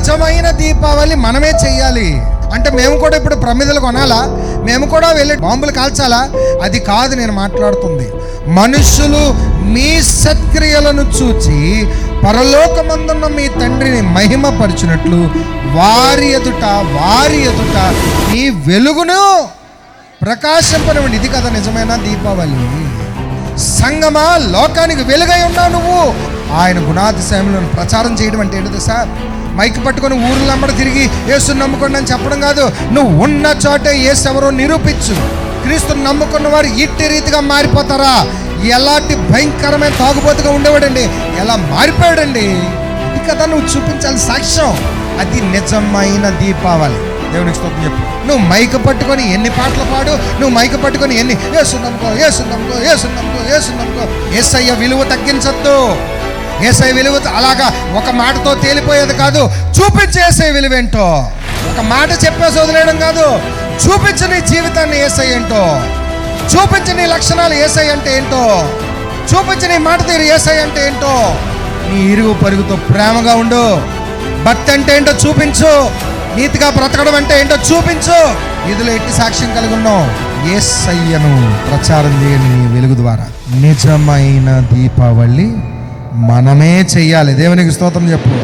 నిజమైన దీపావళి మనమే చెయ్యాలి. అంటే మేము కూడా ఇప్పుడు ప్రమిదలు కొనాలా, మేము కూడా వెళ్ళి బాంబులు కాల్చాలా? అది కాదు నేను మాట్లాడుతుంది. మనుషులు మీ సత్క్రియలను చూచి పరలోకమందున్న మీ తండ్రిని మహిమపరచునట్లు వారి ఎదుట మీ వెలుగును ప్రకాశింపనివ్వండి. ఇది కదా నిజమైన దీపావళి. సంగమా, లోకానికి వెలుగై ఉన్నావు నువ్వు. ఆయన గుణాతిశయములను ప్రచారం చేయడం అంటే ఏంటో సార్? మైక్ పట్టుకొని ఊర్లు నమ్మడం తిరిగి యేసుని నమ్ముకోండి అని చెప్పడం కాదు. నువ్వు ఉన్న చోటే యేసు ఎవరో నిరూపించు. క్రీస్తుని నమ్ముకున్న వారు ఇట్టి రీతిగా మారిపోతారా? ఎలాంటి భయంకరమైన తాగుబోతుగా ఉండేవాడండి, ఎలా మారిపోయాడండి. ఇది కదా నువ్వు చూపించాలి సాక్ష్యం. అది నిజమైన దీపావళి. దేవునికి స్తోత్రం చెప్పు. నువ్వు మైక పట్టుకొని ఎన్ని పాటలు పాడు, నువ్వు మైక పట్టుకొని ఎన్ని యేసు నమ్ముకో, యేసు నమ్ముకో, యేసు నమ్ముకో, యేసు నమ్ముకో. యేసయ్య విలువ తగ్గించొద్దు. యేసయ్య విలువ అలాగా ఒక మాటతో తేలిపోయేది కాదు. చూపించే యేసయ్య విలువేంటో. ఒక మాట చెప్పేసి వదిలేయడం కాదు. చూపించు నీ జీవితాన్ని యేసయ్య ఏంటో. చూపించు నీ లక్షణాలు యేసయ్య అంటే ఏంటో. చూపించు నీ మాట తీరు యేసయ్య అంటే ఏంటో. నీ ఇరుగు పరుగుతో ప్రేమగా ఉండు. భక్తి అంటే ఏంటో చూపించు. నీతిగా బ్రతకడం అంటే ఏంటో చూపించు. ఇదిలో ఎట్టి సాక్ష్యం కలిగి ఉన్నావు. యేసయ్యను ప్రచారం చేయండి నీ వెలుగు ద్వారా. నిజమైన దీపావళి మనమే చెయ్యాలి. దేవునికి స్తోత్రం చెప్పు.